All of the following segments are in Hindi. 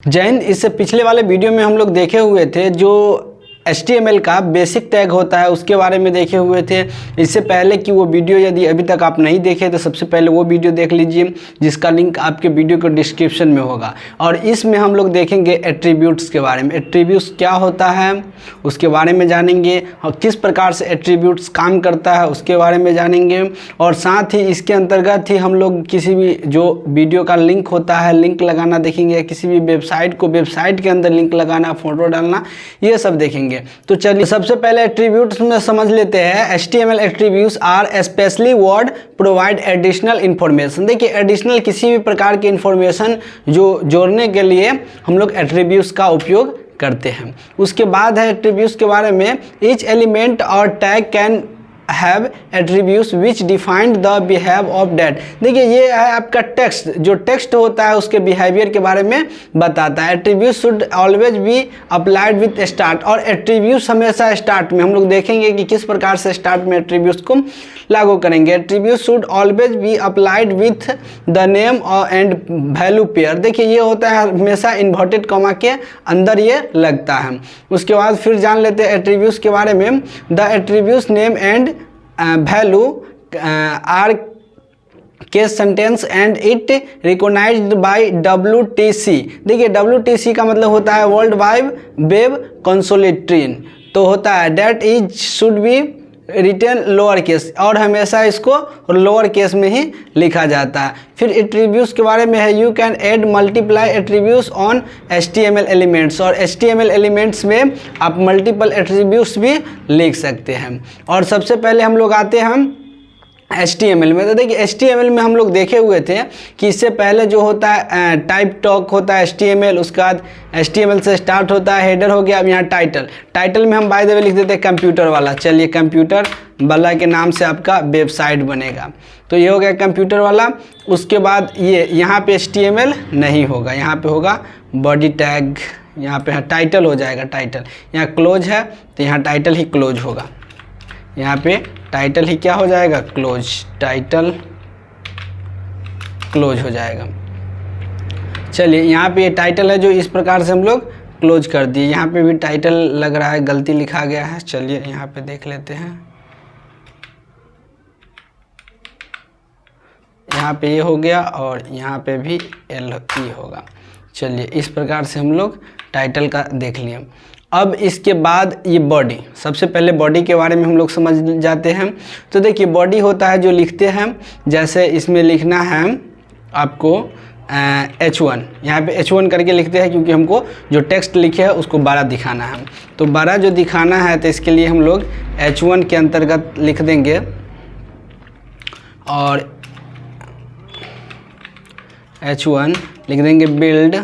जय हिंद। इससे पिछले वाले वीडियो में हम लोग देखे हुए थे जो HTML का बेसिक टैग होता है उसके बारे में देखे हुए थे। इससे पहले कि वो वीडियो यदि अभी तक आप नहीं देखे तो सबसे पहले वो वीडियो देख लीजिए जिसका लिंक आपके वीडियो के डिस्क्रिप्शन में होगा। और इसमें हम लोग देखेंगे एट्रीब्यूट्स के बारे में। एट्रीब्यूट्स क्या होता है उसके बारे में जानेंगे और किस प्रकार से एट्रीब्यूट्स काम करता है उसके बारे में जानेंगे। और साथ ही इसके अंतर्गत ही हम लोग किसी भी जो वीडियो का लिंक होता है लिंक लगाना देखेंगे, किसी भी वेबसाइट को वेबसाइट के अंदर लिंक लगाना, फोटो डालना, ये सब देखेंगे। तो चलिए सबसे पहले एट्रीब्यूट्स में समझ लेते हैं। HTML attributes are specially word provide additional information. देखिए एडिशनल किसी भी प्रकार की इन्फॉर्मेशन जो जोड़ने के लिए हम लोग एट्रीब्यूट्स का उपयोग करते हैं। उसके बाद है एट्रीब्यूट्स के बारे में। ईच एलिमेंट और tag can have attributes which defined the behave of that. देखिए ये है आपका टेक्स्ट, जो टेक्स्ट होता है उसके बिहेवियर के बारे में बताता है। Attribute should always be applied with start. और एट्रीब्यूट्स हमेशा स्टार्ट में हम लोग देखेंगे कि किस प्रकार से स्टार्ट में एट्रीब्यूट्स को लागू करेंगे। Attribute should always be applied with the name and value pair. देखिए ये होता है हमेशा इन्वर्टेड कॉमा के अंदर ये लगता है। उसके बाद फिर जान लेते हैं एट्रीब्यूट्स के बारे में। The attributes name and value are case sentence and it recognized by WTC। देखिए WTC का मतलब होता है वर्ल्ड वाइड वेब कंसोलिट्रीन। तो होता है that is should be return lower case, और हमेशा इसको लोअर केस में ही लिखा जाता है। फिर एट्रीब्यूट्स के बारे में है you can add multiply attributes on HTML elements. और HTML एलिमेंट्स में आप मल्टीपल एट्रीब्यूट्स भी लिख सकते हैं। और सबसे पहले हम लोग आते हैं HTML में। तो देखिए HTML में हम लोग देखे हुए थे कि इससे पहले जो होता है टाइप टॉक होता है HTML, उसके बाद HTML से स्टार्ट होता है हेडर हो गया। अब यहाँ टाइटल में हम बाय द वे लिख देते हैं कंप्यूटर वाला। चलिए कंप्यूटर वाला के नाम से आपका वेबसाइट बनेगा। तो ये हो गया कंप्यूटर वाला। उसके बाद ये यहाँ पे HTML नहीं होगा, यहाँ पे होगा बॉडी टैग, यहाँ पे टाइटल हो जाएगा टाइटल। यहाँ क्लोज है तो यहाँ टाइटल ही क्लोज होगा, यहाँ पे टाइटल ही क्या हो जाएगा क्लोज, टाइटल क्लोज हो जाएगा। चलिए यहाँ पे ये टाइटल है जो इस प्रकार से हम लोग क्लोज कर दिए। यहाँ पे भी टाइटल लग रहा है गलती लिखा गया है, चलिए यहाँ पे देख लेते हैं। यहाँ पे ये हो गया और यहाँ पे भी LE होगा। चलिए इस प्रकार से हम लोग टाइटल का देख लिए। अब इसके बाद ये बॉडी, सबसे पहले बॉडी के बारे में हम लोग समझ जाते हैं। तो देखिए बॉडी होता है जो लिखते हैं, जैसे इसमें लिखना है आपको H1, यहाँ पे H1 करके लिखते हैं क्योंकि हमको जो टेक्स्ट लिखे है उसको 12 दिखाना है। तो 12 जो दिखाना है तो इसके लिए हम लोग H1 के अंतर्गत लिख देंगे। और H1 लिख देंगे build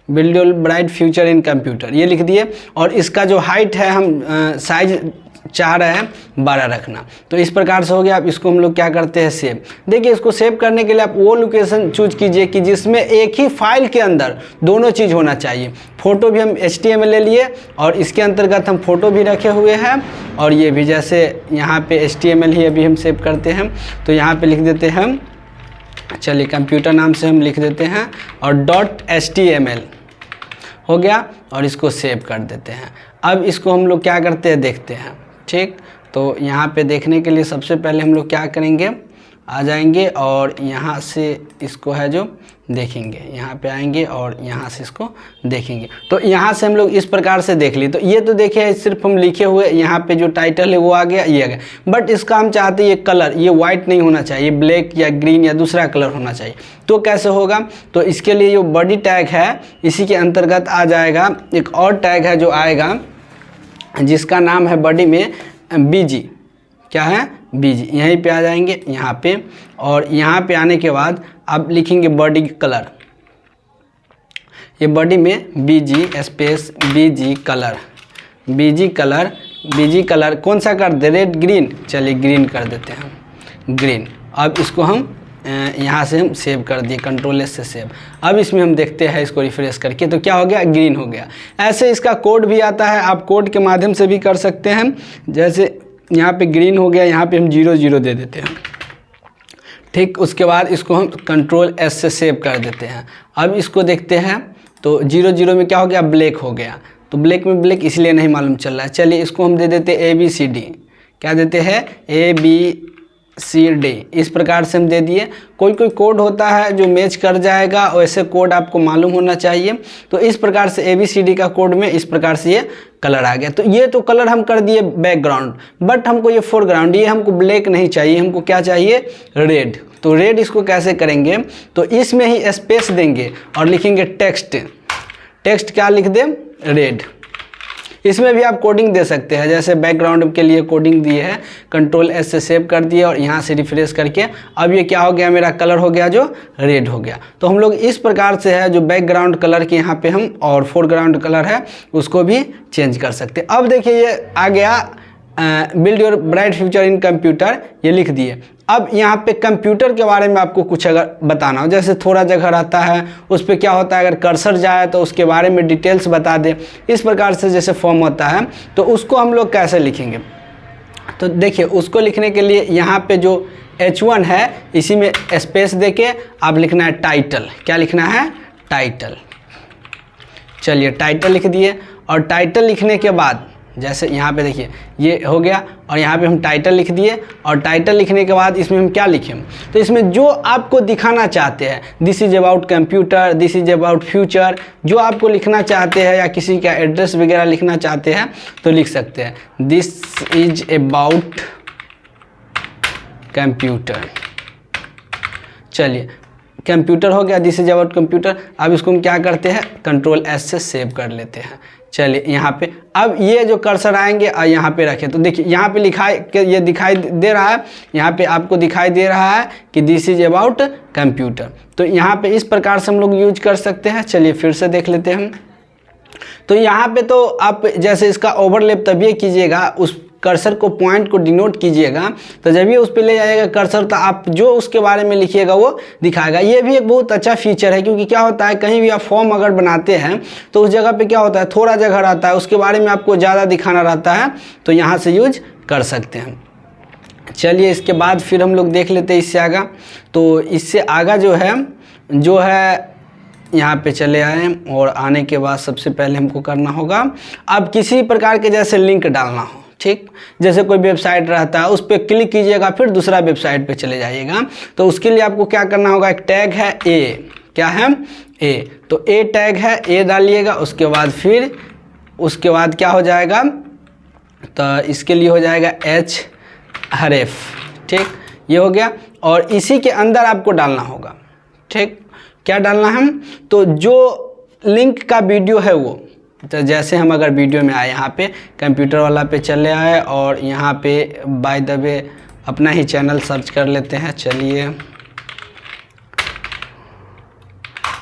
build your bright future in computer, ये लिख दिए। और इसका जो हाइट है हम साइज चाह रहे हैं 12 रखना। तो इस प्रकार से हो गया। अब इसको हम लोग क्या करते हैं सेव। देखिए इसको सेव करने के लिए आप वो लोकेशन चूज कीजिए कि जिसमें एक ही फाइल के अंदर दोनों चीज़ होना चाहिए। फ़ोटो भी हम HTML ले लिए और इसके अंतर्गत हम फ़ोटो भी रखे हुए हैं, और ये भी जैसे यहाँ पे HTML ही अभी हम सेव करते हैं। तो यहाँ पे लिख देते हैं, चलिए कंप्यूटर नाम से हम लिख देते हैं और .html हो गया और इसको सेव कर देते हैं। अब इसको हम लोग क्या करते हैं देखते हैं, ठीक। तो यहाँ पे देखने के लिए सबसे पहले हम लोग क्या करेंगे, आ जाएंगे और यहाँ से इसको है जो देखेंगे, यहाँ पे आएंगे और यहाँ से इसको देखेंगे। तो यहाँ से हम लोग इस प्रकार से देख लिए। तो ये तो देखिए सिर्फ हम लिखे हुए, यहाँ पे जो टाइटल है वो आ गया, ये आ गया। बट इसका हम चाहते हैं ये कलर, ये वाइट नहीं होना चाहिए, ब्लैक या ग्रीन या दूसरा कलर होना चाहिए। तो कैसे होगा, तो इसके लिए जो बॉडी टैग है इसी के अंतर्गत आ जाएगा एक और टैग है जो आएगा जिसका नाम है बॉडी में BG। क्या है BG, यहीं पे आ जाएंगे यहाँ पे। और यहाँ पे आने के बाद आप लिखेंगे बॉडी कलर, ये बॉडी में BG space BG colour, BG colour कौन सा कर दे, रेड ग्रीन, चलिए ग्रीन कर देते हैं, ग्रीन। अब इसको हम यहाँ से हम सेव कर दिए, कंट्रोल S से सेव। अब इसमें हम देखते हैं इसको रिफ्रेश करके, तो क्या हो गया, ग्रीन हो गया। ऐसे इसका कोड भी आता है, आप कोड के माध्यम से भी कर सकते हैं। जैसे यहाँ पे ग्रीन हो गया, यहाँ पे हम 0 दे देते हैं, ठीक। उसके बाद इसको हम कंट्रोल S से सेव कर देते हैं। अब इसको देखते हैं तो 0 में क्या हो गया, ब्लैक हो गया। तो ब्लैक में ब्लैक इसलिए नहीं मालूम चल रहा है। चलिए इसको हम दे देते हैं ABCD, क्या देते हैं, ABCD, इस प्रकार से हम दे दिए। कोई कोड होता है जो मैच कर जाएगा, वैसे कोड आपको मालूम होना चाहिए। तो इस प्रकार से ABCD का कोड में इस प्रकार से ये कलर आ गया। तो ये तो कलर हम कर दिए बैकग्राउंड, बट हमको ये फोरग्राउंड, ये हमको ब्लैक नहीं चाहिए, हमको क्या चाहिए, रेड। तो रेड इसको कैसे करेंगे, तो इसमें ही स्पेस देंगे और लिखेंगे टेक्स्ट। टेक्स्ट क्या लिख दें, रेड। इसमें भी आप कोडिंग दे सकते हैं, जैसे बैकग्राउंड के लिए कोडिंग दिए है, कंट्रोल S से सेव कर दिए और यहाँ से रिफ्रेश करके अब ये क्या हो गया, मेरा कलर हो गया जो रेड हो गया। तो हम लोग इस प्रकार से है जो बैकग्राउंड कलर के यहाँ पे हम और फोरग्राउंड कलर है उसको भी चेंज कर सकते हैं। अब देखिए ये आ गया build your bright future in computer, ये लिख दिए। अब यहाँ पे कंप्यूटर के बारे में आपको कुछ अगर बताना हो, जैसे थोड़ा जगह रहता है उस पर क्या होता है, अगर कर्सर जाए तो उसके बारे में डिटेल्स बता दे, इस प्रकार से जैसे फॉर्म होता है, तो उसको हम लोग कैसे लिखेंगे। तो देखिए उसको लिखने के लिए यहाँ पे जो H1 है इसी में स्पेस देके आप लिखना है टाइटल। क्या लिखना है, टाइटल। चलिए टाइटल लिख दिए, और टाइटल लिखने के बाद जैसे यहाँ पे देखिए ये हो गया, और यहाँ पे हम टाइटल लिख दिए। और टाइटल लिखने के बाद इसमें हम क्या लिखें, तो इसमें जो आपको दिखाना चाहते हैं, this is about computer, this is about future, जो आपको लिखना चाहते हैं या किसी का एड्रेस वगैरह लिखना चाहते हैं तो लिख सकते हैं, दिस इज अबाउट कंप्यूटर। चलिए कंप्यूटर हो गया, दिस इज अबाउट कंप्यूटर। अब इसको हम क्या करते हैं, कंट्रोल S से सेव कर लेते हैं। चलिए यहाँ पे अब ये जो कर्सर आएंगे और यहाँ पे रखें, तो देखिए यहाँ पे लिखा है, ये दिखाई दे रहा है, यहाँ पे आपको दिखाई दे रहा है कि दिस इज अबाउट कंप्यूटर। तो यहाँ पे इस प्रकार से हम लोग यूज कर सकते हैं। चलिए फिर से देख लेते हैं हम। तो यहाँ पे तो आप जैसे इसका ओवरलैप तभी कीजिएगा, उस कर्सर को पॉइंट को डिनोट कीजिएगा, तो जब ये उस पर ले जाएगा कर्सर तो आप जो उसके बारे में लिखिएगा वो दिखाएगा। ये भी एक बहुत अच्छा फीचर है, क्योंकि क्या होता है कहीं भी आप फॉर्म अगर बनाते हैं तो उस जगह पे क्या होता है, थोड़ा जगह रहता है, उसके बारे में आपको ज़्यादा दिखाना रहता है, तो यहाँ से यूज कर सकते हैं। चलिए इसके बाद फिर हम लोग देख लेते हैं इससे आगा। तो इससे आगा जो है यहाँ पे चले आए, और आने के बाद सबसे पहले हमको करना होगा, अब किसी प्रकार के जैसे लिंक डालना हो, ठीक। जैसे कोई वेबसाइट रहता है उस पर क्लिक कीजिएगा, फिर दूसरा वेबसाइट पे चले जाइएगा। तो उसके लिए आपको क्या करना होगा, एक टैग है ए, क्या है, ए। तो ए टैग है, ए डालिएगा। उसके बाद फिर उसके बाद क्या हो जाएगा, तो इसके लिए हो जाएगा href, ठीक। ये हो गया, और इसी के अंदर आपको डालना होगा, ठीक। क्या डालना है, तो जो लिंक का वीडियो है वो, तो जैसे हम अगर वीडियो में आए, यहाँ पे कंप्यूटर वाला पे चले आए, और यहाँ पे बाय द वे अपना ही चैनल सर्च कर लेते हैं। चलिए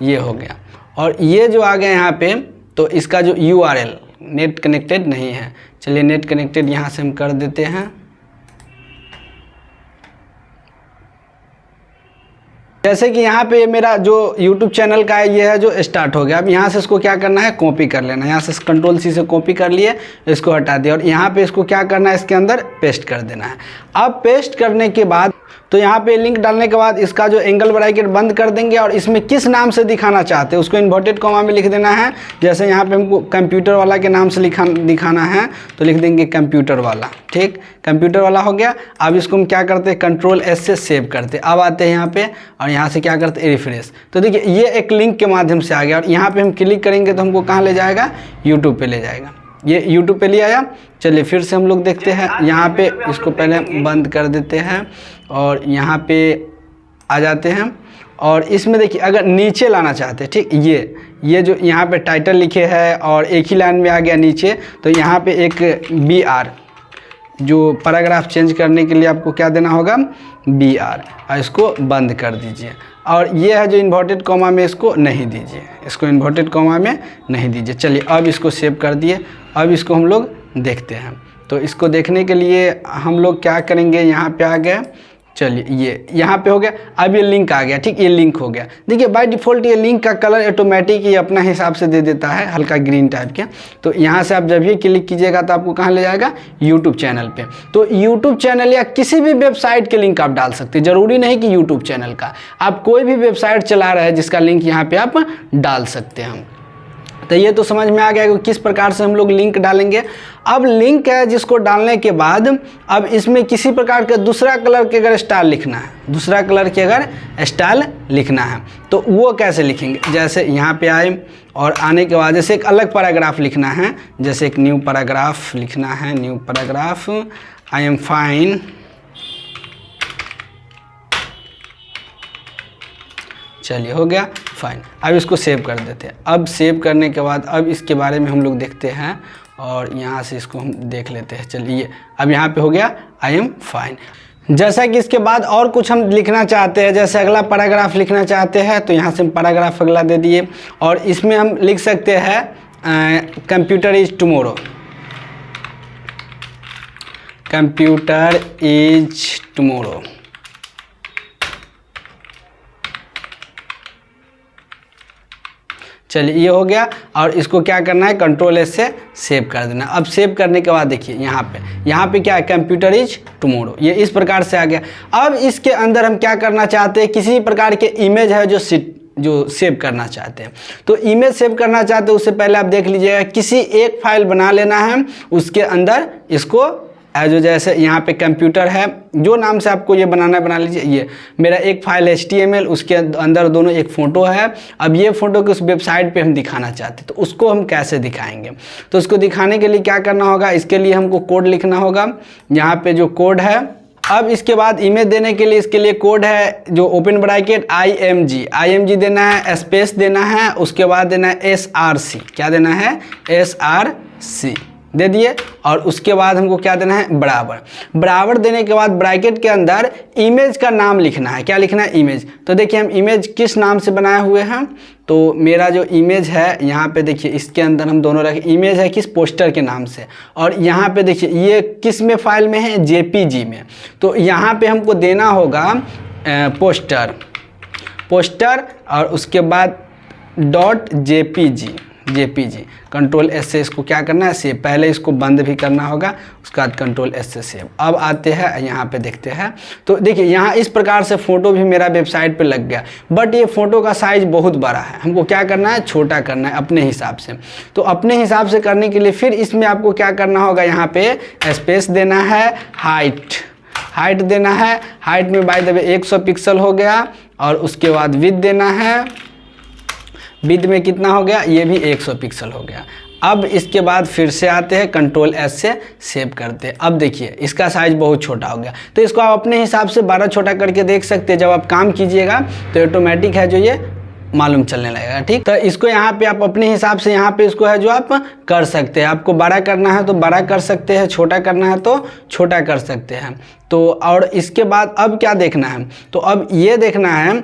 ये हो गया, और ये जो आ गया यहाँ पे, तो इसका जो URL नेट कनेक्टेड नहीं है। चलिए नेट कनेक्टेड यहाँ से हम कर देते हैं। जैसे कि यहाँ पे मेरा जो YouTube चैनल का है ये है जो स्टार्ट हो गया। अब यहाँ से इसको क्या करना है, कॉपी कर लेना। यहाँ से कंट्रोल C से कॉपी कर लिए, इसको हटा दिया, और यहाँ पे इसको क्या करना है, इसके अंदर पेस्ट कर देना है। अब पेस्ट करने के बाद तो यहाँ पे लिंक डालने के बाद इसका जो एंगल ब्रैकेट बंद कर देंगे, और इसमें किस नाम से दिखाना चाहते हैं उसको इन्वर्टेड कॉमा में लिख देना है। जैसे यहाँ पे हमको कंप्यूटर वाला के नाम से दिखाना है, तो लिख देंगे कंप्यूटर वाला, ठीक। कंप्यूटर वाला हो गया। अब इसको हम क्या करते हैं, कंट्रोल S से सेव करते। अब आते हैं यहाँ पे, और यहाँ से क्या करते हैं, रिफ्रेश। तो देखिए ये एक लिंक के माध्यम से आ गया, और यहाँ पे हम क्लिक करेंगे तो हमको कहाँ ले जाएगा, यूट्यूब पे ले जाएगा। ये यूट्यूब पे ले आया। चलिए फिर से हम लोग देखते हैं, यहाँ पे इसको पहले बंद कर देते हैं, और यहाँ पे आ जाते हैं, और इसमें देखिए अगर नीचे लाना चाहते हैं, ठीक, ये जो यहाँ पे टाइटल लिखे है और एक ही लाइन में आ गया नीचे, तो यहाँ पे एक BR, जो पैराग्राफ चेंज करने के लिए आपको क्या देना होगा, BR, और इसको बंद कर दीजिए। और ये है जो इन्वर्टेड कॉमा में, इसको नहीं दीजिए, इसको इन्वर्टेड कॉमा में नहीं दीजिए। चलिए अब इसको सेव कर दिए। अब इसको हम लोग देखते हैं। तो इसको देखने के लिए हम लोग क्या करेंगे, यहाँ पे आ गए। चलिए ये यहाँ पे हो गया। अब ये लिंक आ गया, ठीक, ये लिंक हो गया। देखिए बाय डिफ़ॉल्ट ये लिंक का कलर ऑटोमेटिक ही अपना हिसाब से दे देता है, हल्का ग्रीन टाइप के। तो यहाँ से आप जब ये क्लिक कीजिएगा तो आपको कहाँ ले जाएगा, यूट्यूब चैनल पे। तो यूट्यूब चैनल या किसी भी वेबसाइट के लिंक आप डाल सकते हैं, ज़रूरी नहीं कि यूट्यूब चैनल का, आप कोई भी वेबसाइट चला रहे हैं जिसका लिंक यहाँ पर आप डाल सकते हैं। तो ये तो समझ में आ गया कि किस प्रकार से हम लोग लिंक डालेंगे। अब लिंक है जिसको डालने के बाद अब इसमें किसी प्रकार के दूसरा कलर के अगर स्टाइल लिखना है, दूसरा कलर के अगर स्टाइल लिखना है तो वो कैसे लिखेंगे। जैसे यहाँ पे आए और आने के बाद जैसे एक अलग पैराग्राफ लिखना है, जैसे एक न्यू पैराग्राफ लिखना है, new paragraph, I am fine, चलिए हो गया फाइन। अब इसको सेव कर देते हैं। अब सेव करने के बाद अब इसके बारे में हम लोग देखते हैं और यहाँ से इसको हम देख लेते हैं। चलिए अब यहाँ पे हो गया आई एम फाइन। जैसा कि इसके बाद और कुछ हम लिखना चाहते हैं, जैसे अगला पैराग्राफ लिखना चाहते हैं तो यहाँ से हम पैराग्राफ अगला दे दिए और इसमें हम लिख सकते हैं computer is tomorrow, computer is tomorrow. चलिए ये हो गया और इसको क्या करना है, कंट्रोल एस से सेव कर देना। अब सेव करने के बाद देखिए यहाँ पे क्या है, कंप्यूटर इज टुमारो, ये इस प्रकार से आ गया। अब इसके अंदर हम क्या करना चाहते हैं, किसी प्रकार के इमेज है जो सेव करना चाहते हैं। तो इमेज सेव करना चाहते हैं उससे पहले आप देख लीजिएगा, किसी एक फाइल बना लेना है, उसके अंदर इसको जो जैसे यहाँ पे कंप्यूटर है, जो नाम से आपको ये बनाना बना लीजिए। ये मेरा एक फाइल HTML, उसके अंदर दोनों एक फ़ोटो है। अब ये फ़ोटो को उस वेबसाइट पे हम दिखाना चाहते हैं, तो उसको हम कैसे दिखाएंगे। तो उसको दिखाने के लिए क्या करना होगा, इसके लिए हमको कोड लिखना होगा। यहाँ पे जो कोड है, अब इसके बाद इमेज देने के लिए इसके लिए कोड है जो ओपन ब्रैकेट IMG देना है, स्पेस देना है, उसके बाद देना है SRC, क्या देना है, SRC दे दिए। और उसके बाद हमको क्या देना है, बराबर देने के बाद ब्रैकेट के अंदर इमेज का नाम लिखना है। क्या लिखना है, इमेज। तो देखिए हम इमेज किस नाम से बनाए हुए हैं, तो मेरा जो इमेज है यहाँ पे देखिए, इसके अंदर हम दोनों रखें, इमेज है किस, पोस्टर के नाम से। और यहाँ पे देखिए ये किस में फाइल में है, JPG में। तो यहाँ पे हमको देना होगा पोस्टर और उसके बाद .jpg, कंट्रोल एस से इसको क्या करना है, सेव। पहले इसको बंद भी करना होगा, उसके बाद कंट्रोल एस से सेव। अब आते हैं यहाँ पे देखते हैं, तो देखिए यहाँ इस प्रकार से फ़ोटो भी मेरा वेबसाइट पे लग गया। बट ये फ़ोटो का साइज़ बहुत बड़ा है, हमको क्या करना है, छोटा करना है अपने हिसाब से। तो अपने हिसाब से करने के लिए फिर इसमें आपको क्या करना होगा, यहाँ पे स्पेस देना है, हाइट देना है। हाइट में बाय द वे 100 पिक्सल हो गया। और उसके बाद विड्थ देना है, विड्थ में कितना हो गया, ये भी 100 पिक्सल हो गया। अब इसके बाद फिर से आते हैं, कंट्रोल एस से सेव करते हैं। अब देखिए इसका साइज़ बहुत छोटा हो गया, तो इसको आप अपने हिसाब से 12 छोटा करके देख सकते हैं। जब आप काम कीजिएगा तो ऑटोमेटिक है जो ये मालूम चलने लगेगा, ठीक। तो इसको यहाँ पे आप अपने हिसाब से यहाँ पे इसको है जो आप कर सकते हैं। आपको बड़ा करना है तो बड़ा कर सकते हैं, छोटा करना है तो छोटा कर सकते हैं। तो और इसके बाद अब क्या देखना है, तो अब ये देखना है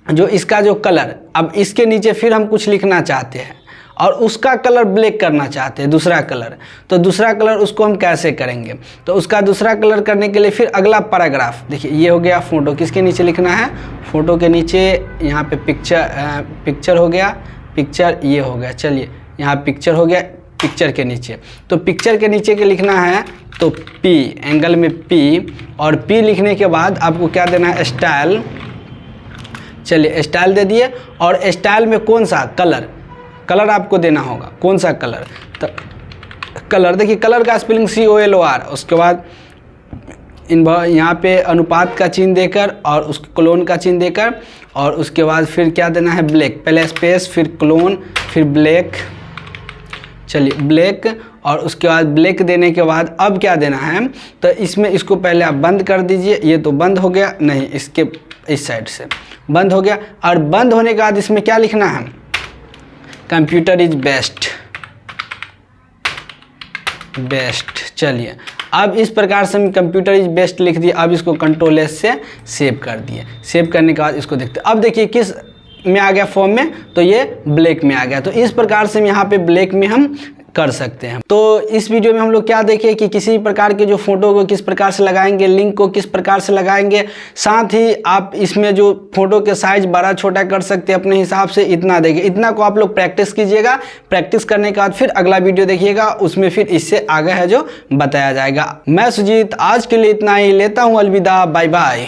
जो इसका जो कलर, अब इसके नीचे फिर हम कुछ लिखना चाहते हैं और उसका कलर ब्लैक करना चाहते हैं, दूसरा कलर। तो दूसरा कलर उसको हम कैसे करेंगे, तो उसका दूसरा कलर करने के लिए फिर अगला पैराग्राफ देखिए, ये हो गया फ़ोटो, किसके नीचे लिखना है, फ़ोटो के नीचे यहाँ पे पिक्चर हो गया, पिक्चर ये हो गया। चलिए यहाँ पिक्चर हो गया, पिक्चर के नीचे, तो पिक्चर के नीचे के लिखना है तो P, एंगल में P, और P लिखने के बाद आपको क्या देना है, स्टाइल। चलिए स्टाइल दे दिए, और स्टाइल में कौन सा कलर आपको देना होगा, कौन सा कलर, तो कलर देखिए, कलर का स्पेलिंग COLOR। उसके बाद यहाँ पे अनुपात का चिन्ह देकर और उस क्लोन का चिन्ह देकर, और उसके बाद फिर क्या देना है, ब्लैक, पहले स्पेस फिर क्लोन फिर ब्लैक। चलिए ब्लैक, और उसके बाद ब्लैक देने के बाद अब क्या देना है, तो इसमें इसको पहले आप बंद कर दीजिए। ये तो बंद हो गया, नहीं इसके इस साइड से बंद हो गया। और बंद होने के बाद इसमें क्या लिखना है, कंप्यूटर इज बेस्ट। चलिए अब इस प्रकार से हम कंप्यूटर इज बेस्ट लिख दिए। अब इसको कंट्रोल एस से सेव कर दिए। सेव करने के बाद इसको देखते हैं। अब देखिए किस में आ गया फॉर्म में, तो ये ब्लैक में आ गया। तो इस प्रकार से यहाँ पे ब्लैक में हम कर सकते हैं। तो इस वीडियो में हम लोग क्या देखें कि किसी प्रकार के जो फोटो को किस प्रकार से लगाएंगे, लिंक को किस प्रकार से लगाएंगे, साथ ही आप इसमें जो फोटो के साइज बड़ा छोटा कर सकते हैं अपने हिसाब से, इतना देखिए। इतना को आप लोग प्रैक्टिस कीजिएगा। प्रैक्टिस करने के बाद फिर अगला वीडियो देखिएगा, उसमें फिर इससे आगे है जो बताया जाएगा। मैं सुजीत, आज के लिए इतना ही, लेता हूँ अलविदा, बाय बाय।